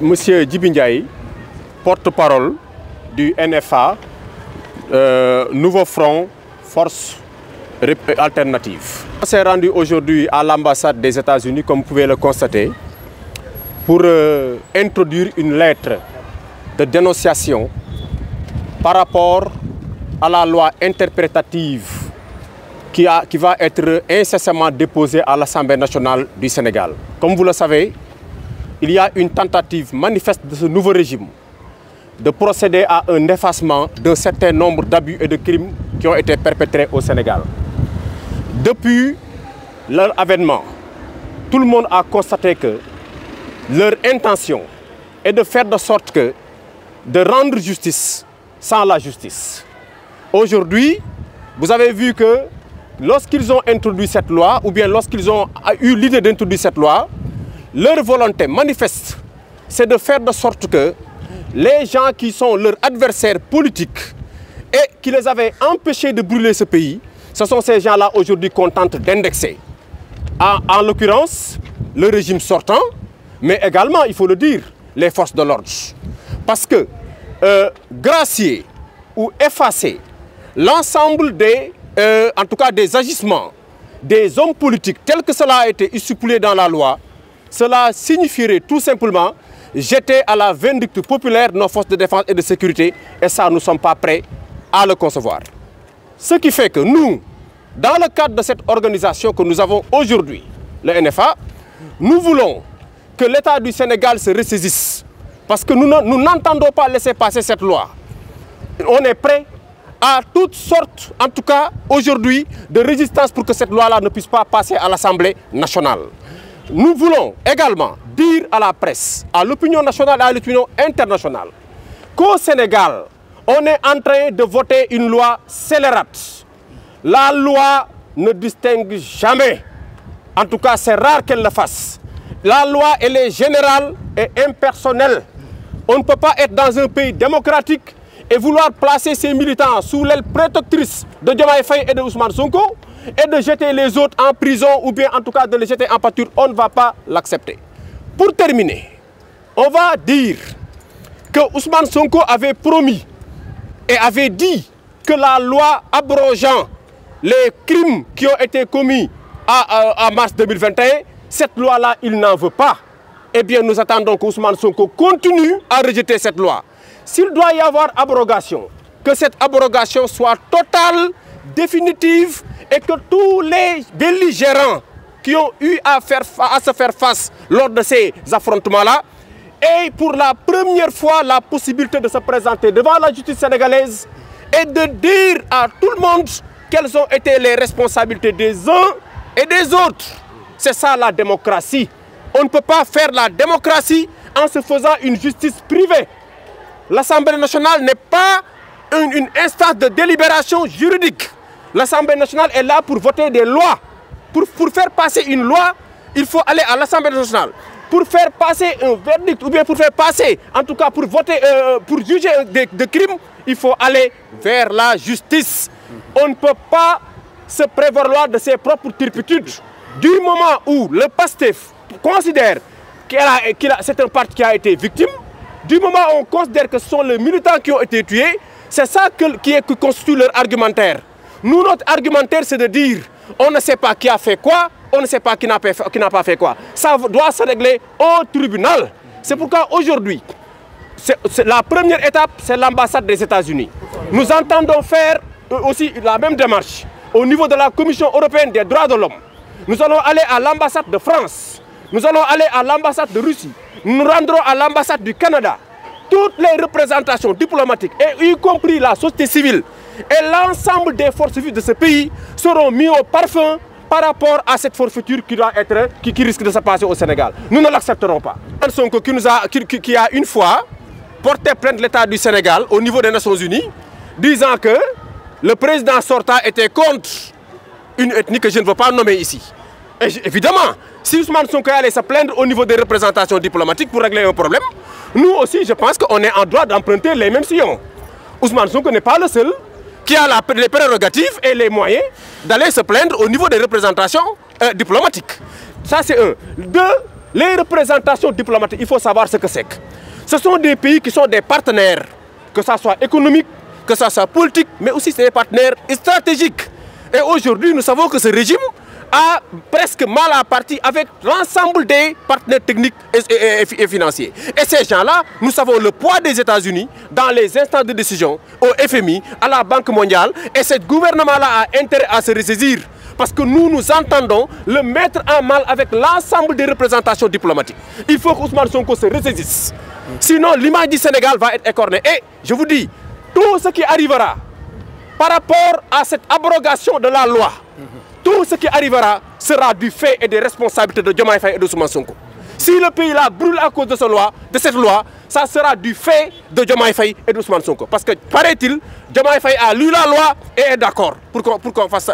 Monsieur Djiby Ndiaye, porte-parole du NFA, Nouveau Front, Force Alternative. On s'est rendu aujourd'hui à l'ambassade des États-Unis, comme vous pouvez le constater, pour introduire une lettre de dénonciation par rapport à la loi interprétative qui va être incessamment déposée à l'Assemblée nationale du Sénégal. Comme vous le savez, il y a une tentative manifeste de ce nouveau régime de procéder à un effacement d'un certain nombre d'abus et de crimes qui ont été perpétrés au Sénégal. Depuis leur avènement, tout le monde a constaté que leur intention est de faire de sorte que de rendre justice sans la justice. Aujourd'hui, vous avez vu que lorsqu'ils ont introduit cette loi, ou bien lorsqu'ils ont eu l'idée d'introduire cette loi, leur volonté manifeste, c'est de faire de sorte que les gens qui sont leurs adversaires politiques et qui les avaient empêchés de brûler ce pays, ce sont ces gens-là aujourd'hui qu'on tente d'indexer. En l'occurrence, le régime sortant, mais également, il faut le dire, les forces de l'ordre. Parce que gracier ou effacer l'ensemble en tout cas des agissements des hommes politiques tels que cela a été stipulé dans la loi, cela signifierait tout simplement jeter à la vindicte populaire nos forces de défense et de sécurité, et ça, nous ne sommes pas prêts à le concevoir. Ce qui fait que nous, dans le cadre de cette organisation que nous avons aujourd'hui, le NFA, nous voulons que l'État du Sénégal se ressaisisse, parce que nous n'entendons pas laisser passer cette loi. On est prêt à toutes sortes, en tout cas aujourd'hui, de résistance pour que cette loi-là ne puisse pas passer à l'Assemblée nationale. Nous voulons également dire à la presse, à l'opinion nationale et à l'opinion internationale, qu'au Sénégal, on est en train de voter une loi scélérate. La loi ne distingue jamais, en tout cas c'est rare qu'elle le fasse. La loi, elle est générale et impersonnelle. On ne peut pas être dans un pays démocratique et vouloir placer ses militants sous l'aile protectrice de Diomaye Faye et de Ousmane Sonko et de jeter les autres en prison ou bien en tout cas de les jeter en pâture. On ne va pas l'accepter. Pour terminer, on va dire que Ousmane Sonko avait promis et avait dit que la loi abrogeant les crimes qui ont été commis en mars 2021, cette loi-là, il n'en veut pas. Eh bien, nous attendons que Ousmane Sonko continue à rejeter cette loi. S'il doit y avoir abrogation, que cette abrogation soit totale, définitive, et que tous les belligérants qui ont eu à se faire face lors de ces affrontements-là aient pour la première fois la possibilité de se présenter devant la justice sénégalaise et de dire à tout le monde quelles ont été les responsabilités des uns et des autres. C'est ça la démocratie. On ne peut pas faire la démocratie en se faisant une justice privée. L'Assemblée nationale n'est pas une instance de délibération juridique. L'Assemblée nationale est là pour voter des lois. Pour faire passer une loi, il faut aller à l'Assemblée nationale. Pour faire passer un verdict, ou bien pour faire passer, en tout cas pour voter, pour juger de crimes, il faut aller vers la justice. On ne peut pas se prévaloir de ses propres turpitudes. Du moment où le PASTEF considère que c'est un parti qui a été victime, du moment où on considère que ce sont les militants qui ont été tués, c'est ça qui constitue leur argumentaire. Nous, notre argumentaire, c'est de dire on ne sait pas qui a fait quoi, on ne sait pas qui n'a pas fait quoi. Ça doit se régler au tribunal. C'est pourquoi aujourd'hui, la première étape, c'est l'ambassade des États-Unis. Nous entendons faire aussi la même démarche au niveau de la Commission européenne des droits de l'homme. Nous allons aller à l'ambassade de France. Nous allons aller à l'ambassade de Russie. Nous nous rendrons à l'ambassade du Canada. Toutes les représentations diplomatiques, et y compris la société civile et l'ensemble des forces vives de ce pays seront mis au parfum par rapport à cette forfaiture qui risque de se passer au Sénégal. Nous ne l'accepterons pas. Sonko qui a une fois porté plainte l'État du Sénégal au niveau des Nations Unies, disant que le président sortant était contre une ethnie que je ne veux pas nommer ici. Et évidemment, si Ousmane Sonko allait se plaindre au niveau des représentations diplomatiques pour régler un problème, nous aussi, je pense qu'on est en droit d'emprunter les mêmes sillons. Ousmane Sonko n'est pas le seul qui a les prérogatives et les moyens d'aller se plaindre au niveau des représentations diplomatiques. Ça, c'est un. Deux, les représentations diplomatiques, il faut savoir ce que c'est. Ce sont des pays qui sont des partenaires, que ça soit économique, que ça soit politique, mais aussi c'est des partenaires stratégiques. Et aujourd'hui, nous savons que ce régime a presque mal à partir avec l'ensemble des partenaires techniques et financiers. Et ces gens-là, nous savons le poids des États-Unis dans les instances de décision, au FMI, à la Banque mondiale, et ce gouvernement-là a intérêt à se ressaisir. Parce que nous entendons le mettre en mal avec l'ensemble des représentations diplomatiques. Il faut qu'Ousmane Sonko se ressaisisse. Sinon, l'image du Sénégal va être écornée. Et je vous dis, tout ce qui arrivera par rapport à cette abrogation de la loi, tout ce qui arrivera sera du fait et des responsabilités de Diomaye Faye et de Ousmane Sonko. Si le pays là brûle à cause de cette loi, ça sera du fait de Diomaye Faye et de Ousmane Sonko. Parce que, paraît-il, Diomaye Faye a lu la loi et est d'accord pour qu'on fasse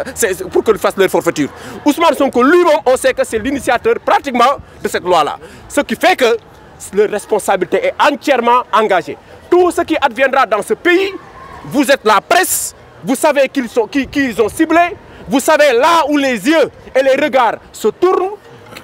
leur forfaiture. Ousmane Sonko lui-même, on sait que c'est l'initiateur pratiquement de cette loi-là. Ce qui fait que leur responsabilité est entièrement engagée. Tout ce qui adviendra dans ce pays, vous êtes la presse, vous savez qui ils ont ciblé, vous savez là où les yeux et les regards se tournent.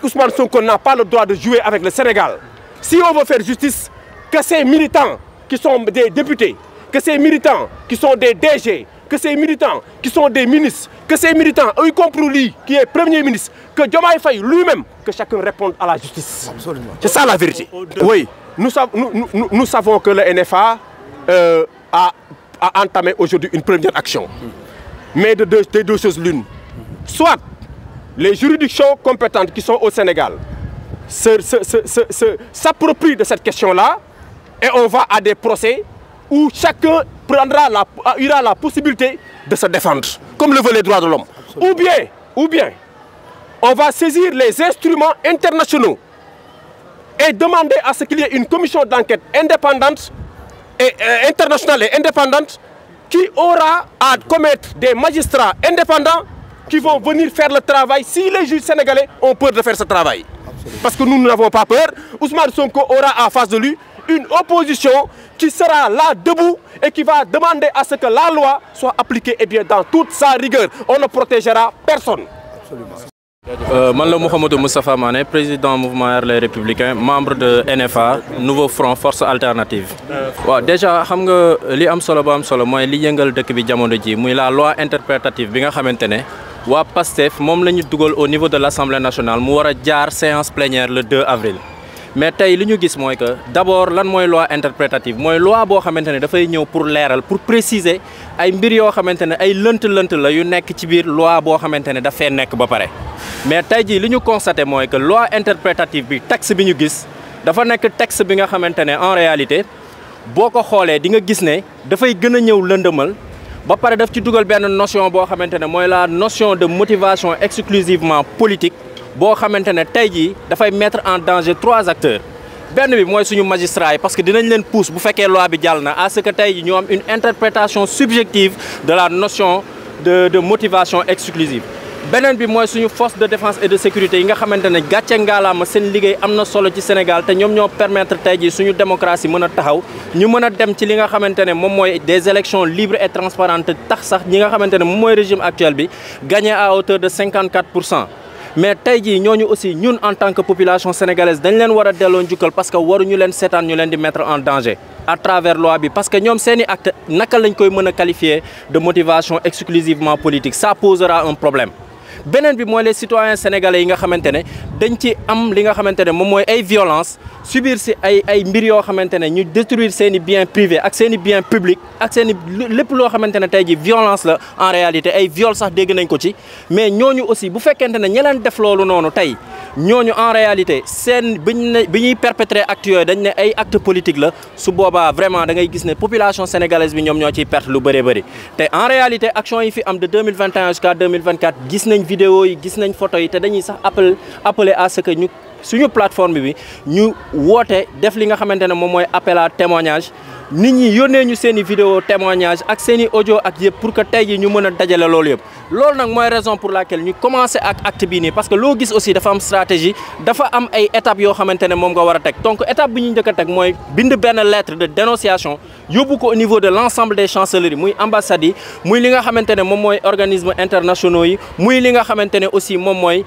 Ousmane Sonko n'a pas le droit de jouer avec le Sénégal. Si on veut faire justice, que ces militants qui sont des députés, que ces militants qui sont des DG, que ces militants qui sont des ministres, que ces militants, y compris lui, qui est Premier ministre, que Diomaye Faye lui-même, que chacun réponde à la justice. Absolument. C'est ça la vérité. Oui, nous savons que le NFA a entamé aujourd'hui une première action. Mais de deux choses l'une. Soit les juridictions compétentes qui sont au Sénégal s'approprient de cette question-là et on va à des procès où chacun aura la possibilité de se défendre, comme le veulent les droits de l'homme. Ou bien, on va saisir les instruments internationaux et demander à ce qu'il y ait une commission d'enquête indépendante et internationale et indépendante qui aura à commettre des magistrats indépendants qui vont venir faire le travail si les juges sénégalais ont peur de faire ce travail. Absolument. Parce que nous n'avons pas peur. Ousmane Sonko aura en face de lui une opposition qui sera là debout et qui va demander à ce que la loi soit appliquée et bien dans toute sa rigueur. On ne protégera personne. Absolument. Man la Mouhamadou Moustapha Mané, président mouvement Air les Républicains, membre de NFA, Nouveau Front Force Alternative. Waaw déjà xam nga li am solo ba am solo mooy li yëngal dëkk bi jamono ji muy la loi interprétative bi nga xamante ne waa PASTEF moom la ñu dugal au niveau de l'Assemblée nationale mu war a jaar séance plénière le 2 avril. Mais tey li ñu gis mooy que d'abord lan mooy loi interprétative mooy loi boo xamante ne dafay ñëw pour leeral pour préciser ay mbir yoo xamante ne ay lënt-lënt la yu nekk ci biir loi boo xamante ne dafay nekk ba pare. Mais tey jii li ñu constaté mooy que loi interprétative bi texte bi ñu gis dafa nekk texte bi nga xamante ne en réalité boo ko xoolee di nga gis ne dafay gën a ñëw lëndëmal ba pare daf ci dugal benn notion boo xamante ne mooy la notion de motivation exclusivement politique. boo xamante ne tey jii dafay mettre en danger 3 acteurs benn bi mooy suñu magistrats yi parce que dinañ leen pousse bu fekkee loi bi jàll na à ce que tey jii ñu am une interprétation subjective de la notion de motivation exclusive. beneen bi mooy suñu force de défense et de sécurité yi nga xamante ne gàcce ngaalaama seen liggéey am na solo ci Sénégal te ñoom ñoo permettre tey jii suñu démocratie mën a taxaw ñu mën a dem ci li nga xamante ne moom mooy des élections libres et transparentes tax sax ñi nga xamante ne moom mooy régime actuel bi gagné à hauteur de 54%. Mais tey jii ñooñu aussi ñun en tant que population sénégalaise dañ leen war a delloo njukkal parce que waruñu leen seetaan ñu leen di mettre en danger à travers loi bi parce que ñoom seeni acte naka lañ koy mën a qualifier de motivation exclusivement politique ça posera un problème. beneen bi mooy les citoyens sénégalais yi nga xamante ne dañ ci am li nga xamante ne moom mooy ay violence subir si ay mbir yoo xamante ne ñu détruire seen i biens privés ak seen i biens publics ak seen i lépp loo xamante ne tey ji violence la en réalité ay viol sax dégg nañ ko ci mais ñooñu aussi bu fekkente ne ñi leen def loolu noonu tey ñooñu en réalité seen bi ñuy perpétrer actes yooyu dañ ne ay acte politique la su boobaa vraiment da ngay gis ne population sénégalaise bi ñoom ñoo ciy perte lu bëree bëri te en réalité action yi fi am de 2021 jusqu'à 2024 gis nañ vidéo yi gis nañ photo yi te dañuy sax appeler à ce que ñu suñu plateforme bi ñu woote def li nga xamante ne moom mooy appel à témoignage nit ñi yónnee ñu seen i vidéo témoignage ak seen i audio ak yëpp pour que tey jii ñu mën a dajale loolu yëpp loolu nag mooy raison pour laquelle ñu commencé ak acte bii nii parce que loo gis aussi dafa am stratégie dafa am ay étapes yoo xamante ne moom nga war a teg donc étape bi ñu njëkk a teg mooy bind benn lettre de dénonciation yóbbu ko au niveau de l'ensemble des chancelleries muy ambassades yi muy li nga xamante ne moom mooy organismes internationaux yi muy li nga xamante ne aussi moom mooy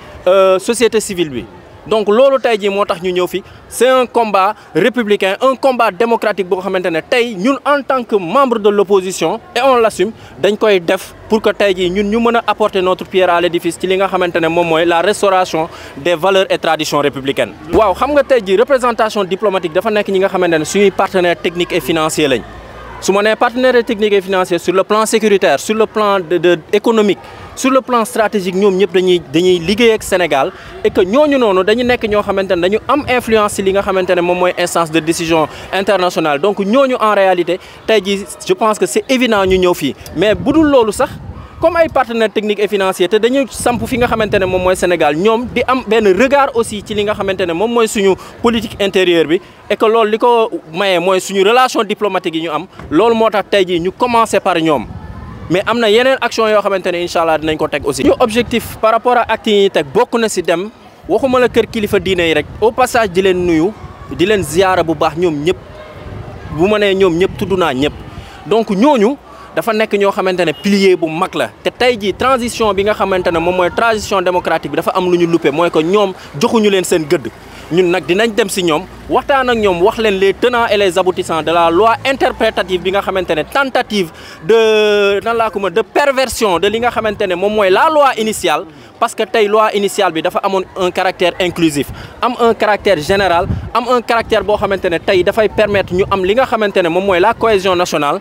société civile bi donc loolu tey jii moo tax ñu ñëw fi c'est un combat républicain un combat démocratique boo xamante ne tey ñun en tant que membre de l'opposition et on l'assume dañ koy def pour que tey jii ñun ñu mën a apporter notre pierre à l'édifice ci li nga xamante ne moom mooy la restauration des valeurs et traditions républicaines. waaw xam nga tey jii représentation diplomatique dafa nekk ñi nga xamante ne suñuy partenaires techniques et financiers lañ su ma nee partenaires techniques et financiers sur le plan sécuritaire sur le plan économique sur le plan stratégique ñoom ñëpp dañuy liggéey ak Sénégal et que ñooñu noonu dañu nekk ñoo xamante ne dañu am influence ci li nga xamante ne moom mooy instance de décision internationale donc ñooñu en réalité tey jii je pense que c'est évident ñu ñëw fii mais bu dul loolu sax comme ay partenaires techniques et financiers te dañuy samp fi nga xamante ne moom mooy Sénégal ñoom di am benn regard aussi ci li nga xamante ne moom mooy suñu politique intérieure bi et que loolu li ko mayee mooy suñu relation diplomatique yi ñu am loolu moo tax tey jii ñu commencer par ñoom mais am na yeneen action yoo xamante ne incha allah dinañ ko teg aussi. ñu objectif par rapport ak actes yi ñuy teg bokk na ci dem waxuma la kër kilifa diine yi rek au passage di leen nuyu di leen ziyaara bu baax ñoom ñëpp bu ma nee ñoom ñëpp tudd naa ñëpp donc ñooñu. dafa nekk ñoo xamante ne pilier bu mag la te tey jii transition bi nga xamante ne moom mooy transition démocratique bi dafa am lu ñu luppe mooy que ñoom joxuñu leen seen gëdd ñun nag dinañ dem ci ñoom waxtaan ak ñoom wax leen les tenants et les aboutissants de la loi interprétative bi nga xamante ne tentative de nan laa ko mën de perversion de li nga xamante ne moom mooy la loi initiale parce que tey loi initiale bi dafa amoon un caractère inclusif am un caractère général am un caractère boo xamante ne tey dafay permettre ñu am li nga xamante ne moom mooy la cohésion nationale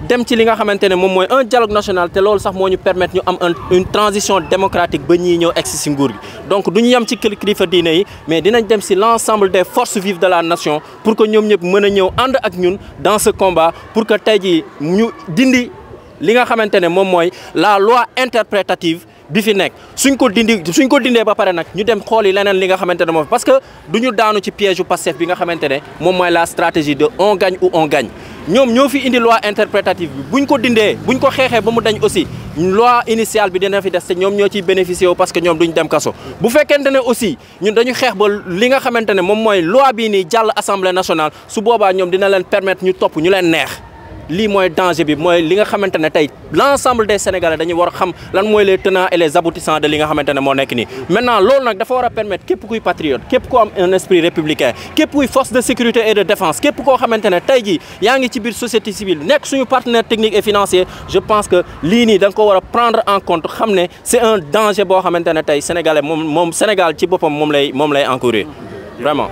dem ci li nga xamante ne moom mooy un dialogue national te loolu sax moo ñu permettre ñu am une transition démocratique ba ñii ñëw egsi ci nguur gi donc du ñu yem ci kilifa diine yi mais dinañ dem ci l'ensemble des forces vives de la nation pour que ñoom ñëpp mën a ñëw ànd ak ñun dans ce combat pour que tey jii ñu dindi li nga xamante ne moom mooy la loi interprétative bi fi nekk suñ ko dindee ba pare nag ñu dem xooli leneen li nga xamante ne moom parce que du ñu daanu ci piège u Pastef bi nga xamante ne moom mooy la stratégie de on gagne ou on gagne ñoom ñoo fi indi loi interprétative bi buñ ko dindee buñ ko xeexee ba mu dañ aussi loi initiale bi dina fi des te ñoom ñoo ciy bénéficier wu parce que ñoom duñ dem kaso bu fekkente ne aussi ñun dañu xeex ba li nga xamante ne moom mooy loi bii nii jàll assemblée nationale su boobaa ñoom dina leen permettre ñu topp ñu leen neex lii mooy danger bi mooy li nga xamante ne tey l'ensemble des Sénégalais dañuy war a xam lan mooy les tenants et les aboutissants de li nga xamante ne moo nekk nii maintenant loolu nag dafa war a permettre képp kuy patriote képp koo am un esprit républicain képp kuy force de sécurité et de défense képp koo xamante ne tey jii yaa ngi ci biir société civile nekk suñu partenaire technique et financier je pense que lii nii da nga ko war a prendre en compte xam ne c'est un danger boo xamante ne tey Sénégalais moom Sénégal ci boppam moom lay encourir vraiment